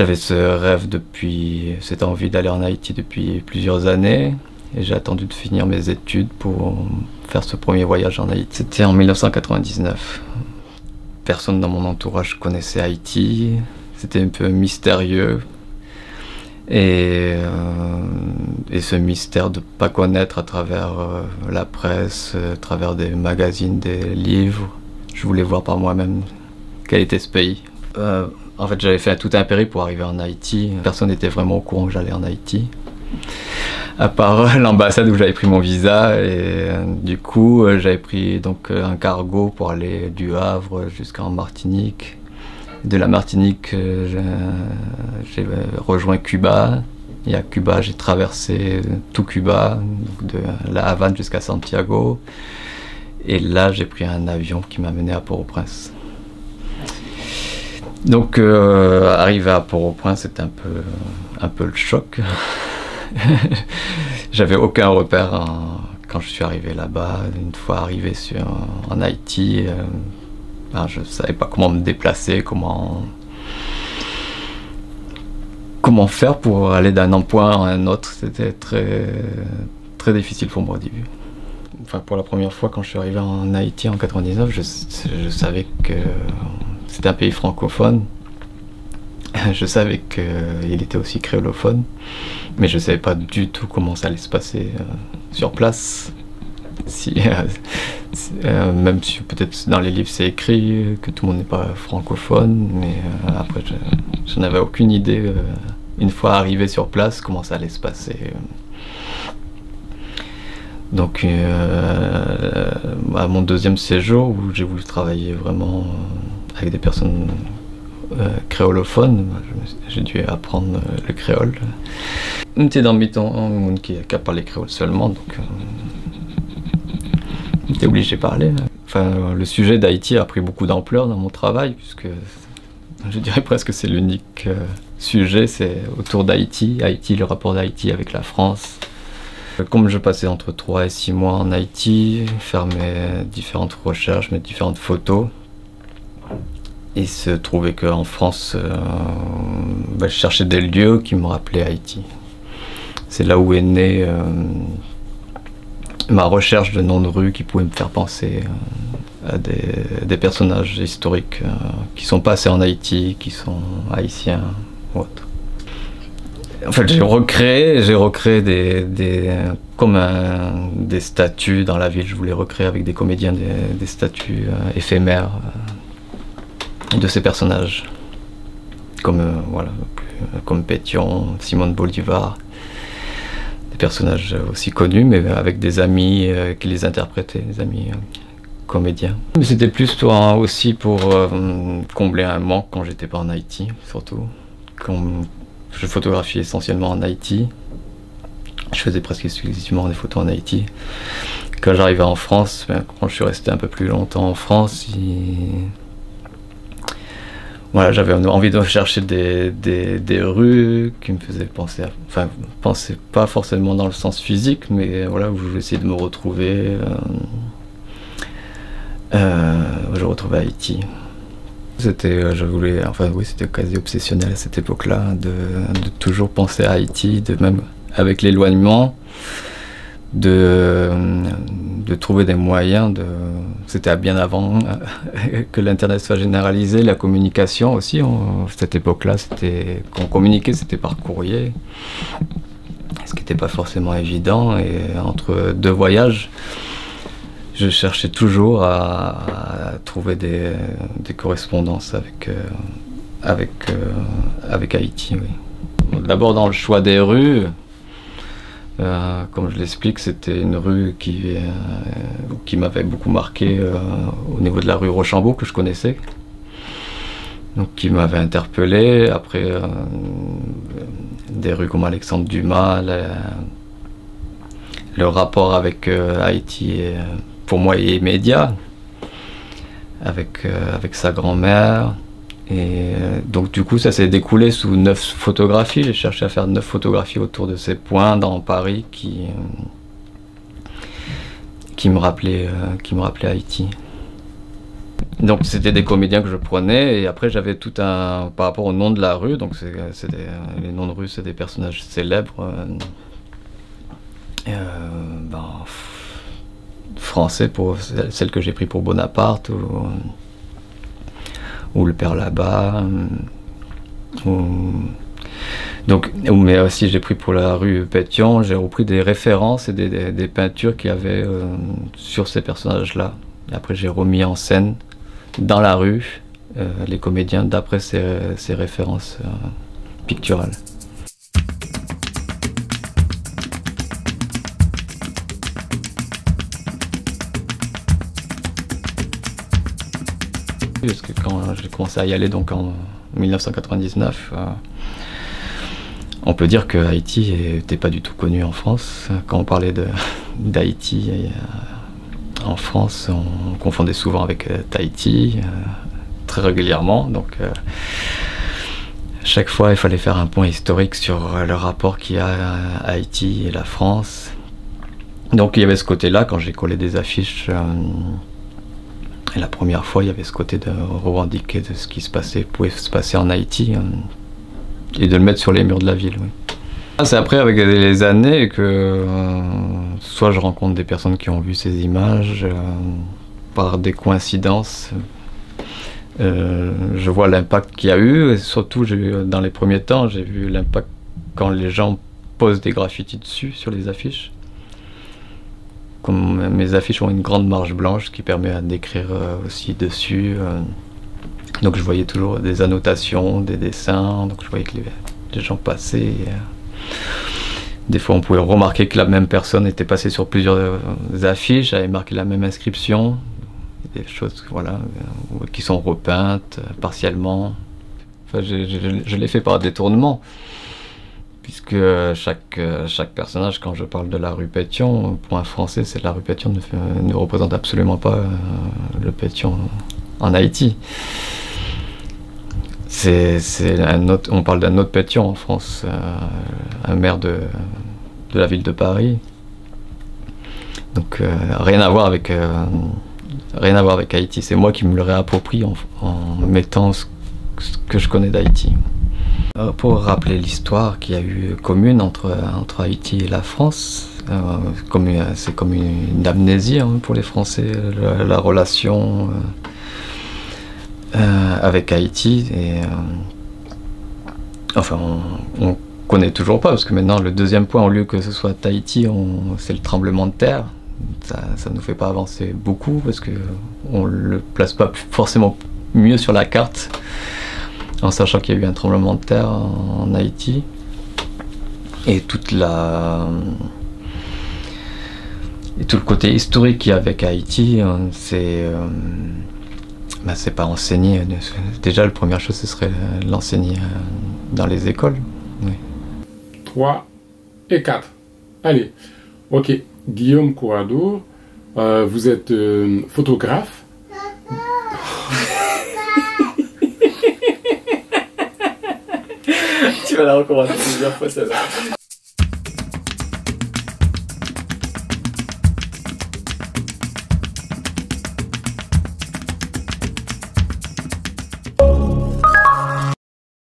J'avais ce rêve cette envie d'aller en Haïti depuis plusieurs années. Et j'ai attendu de finir mes études pour faire ce premier voyage en Haïti. C'était en 1999. Personne dans mon entourage connaissait Haïti. C'était un peu mystérieux. Et ce mystère de ne pas connaître à travers la presse, à travers des magazines, des livres. Je voulais voir par moi-même quel était ce pays. En fait, j'avais fait tout un périple pour arriver en Haïti. Personne n'était vraiment au courant que j'allais en Haïti. À part l'ambassade où j'avais pris mon visa. Et du coup, j'avais pris donc un cargo pour aller du Havre jusqu'en Martinique. De la Martinique, j'ai rejoint Cuba. Et à Cuba, j'ai traversé tout Cuba, donc de la Havane jusqu'à Santiago. Et là, j'ai pris un avion qui m'a mené à Port-au-Prince. Donc, arrivé à Port-au-Prince, c'était un peu le choc. J'avais aucun repère quand je suis arrivé là-bas. Une fois arrivé en Haïti, je ne savais pas comment me déplacer, comment faire pour aller d'un point à un autre. C'était très, très difficile pour moi au début. Enfin, pour la première fois, quand je suis arrivé en Haïti en 99, je savais que c'était un pays francophone. Je savais qu'il était aussi créolophone, mais je ne savais pas du tout comment ça allait se passer sur place. Même si peut-être dans les livres c'est écrit que tout le monde n'est pas francophone, mais après je n'avais aucune idée, une fois arrivé sur place, comment ça allait se passer. Donc à mon deuxième séjour, où j'ai voulu travailler vraiment avec des personnes créolophones, j'ai dû apprendre le créole. J'étais dans un qui a parlé créole seulement, donc j'étais obligé de parler. Enfin, le sujet d'Haïti a pris beaucoup d'ampleur dans mon travail, puisque je dirais presque c'est l'unique sujet, c'est autour d'Haïti, le rapport d'Haïti avec la France. Comme je passais entre 3 et 6 mois en Haïti, faire mes différentes recherches, mes différentes photos, il se trouvait qu'en France, je cherchais des lieux qui me rappelaient Haïti. C'est là où est née ma recherche de noms de rues qui pouvaient me faire penser à des personnages historiques qui sont passés en Haïti, qui sont haïtiens ou autres. En fait, j'ai recréé des statues dans la ville. Je voulais recréer avec des comédiens des statues éphémères de ces personnages, comme Pétion, Simone Bolivar, des personnages aussi connus, mais avec des amis qui les interprétaient, des amis comédiens. Mais c'était plus aussi pour combler un manque quand j'étais pas en Haïti, surtout. Je photographiais essentiellement en Haïti. Je faisais presque exclusivement des photos en Haïti. Quand j'arrivais en France, quand je suis resté un peu plus longtemps en France, j'avais envie de chercher des rues qui me faisaient penser penser pas forcément dans le sens physique, mais où j'essayais de me retrouver. Je retrouvais Haïti. C'était quasi obsessionnel à cette époque-là, de toujours penser à Haïti, même avec l'éloignement, de trouver des moyens C'était bien avant que l'Internet soit généralisé, la communication aussi. À cette époque-là, qu'on communiquait, c'était par courrier, ce qui n'était pas forcément évident. Et entre deux voyages, je cherchais toujours à trouver des correspondances avec Haïti. Oui. D'abord dans le choix des rues, comme je l'explique, c'était une rue qui m'avait beaucoup marqué au niveau de la rue Rochambeau, que je connaissais, donc qui m'avait interpellé. Après, des rues comme Alexandre Dumas, le rapport avec Haïti pour moi est immédiat, avec sa grand-mère. Et donc du coup ça s'est découlé sous 9 photographies. J'ai cherché à faire 9 photographies autour de ces points dans Paris qui me rappelaient Haïti. Donc c'était des comédiens que je prenais, et après j'avais tout un... Par rapport au nom de la rue, donc les noms de rue, c'est des personnages célèbres. Français pour celle que j'ai pris pour Bonaparte, ou le père là-bas. Mais aussi j'ai pris pour la rue Pétion, j'ai repris des références et des peintures qu'il y avait sur ces personnages-là. Et après j'ai remis en scène dans la rue les comédiens d'après ces références picturales. Parce que quand j'ai commencé à y aller donc en 1999, on peut dire que Haïti n'était pas du tout connu en France. Quand on parlait d'Haïti en France, on confondait souvent avec Tahiti, très régulièrement. Donc chaque fois, il fallait faire un point historique sur le rapport qu'il y a à Haïti et la France. Donc il y avait ce côté-là quand j'ai collé des affiches. Et la première fois, il y avait ce côté de revendiquer de ce qui pouvait se passer en Haïti, et de le mettre sur les murs de la ville. Oui. C'est après, avec les années, que soit je rencontre des personnes qui ont vu ces images, par des coïncidences, je vois l'impact qu'il y a eu, et surtout dans les premiers temps, j'ai vu l'impact quand les gens posent des graffitis dessus, sur les affiches. Comme mes affiches ont une grande marge blanche qui permet d'écrire aussi dessus. Donc je voyais toujours des annotations, des dessins, donc je voyais que les gens passaient. Des fois on pouvait remarquer que la même personne était passée sur plusieurs affiches, avait marqué la même inscription. Des choses voilà, qui sont repeintes partiellement. Enfin, je l'ai fait par détournement. Puisque chaque personnage, quand je parle de la rue Pétion, pour un Français, c'est la rue Pétion ne représente absolument pas le Pétion en Haïti. On parle d'un autre Pétion en France, un maire de la ville de Paris. Donc rien à voir avec Haïti. C'est moi qui me le réapproprie en mettant ce que je connais d'Haïti. Pour rappeler l'histoire qu'il y a eu commune entre Haïti et la France, c'est comme une amnésie pour les Français, la relation avec Haïti. Et, enfin, on connaît toujours pas, parce que maintenant le deuxième point, au lieu que ce soit Tahiti, c'est le tremblement de terre. Ça nous fait pas avancer beaucoup, parce que on le place pas forcément mieux sur la carte, en sachant qu'il y a eu un tremblement de terre en Haïti. Et tout le côté historique qu'il y a avec Haïti, c'est pas enseigné. Déjà, la première chose, ce serait l'enseigner dans les écoles. Oui. 3 et 4. Allez, ok. Guillaume Couradour, vous êtes photographe. Tu vas la recommencer plusieurs fois, celle-là.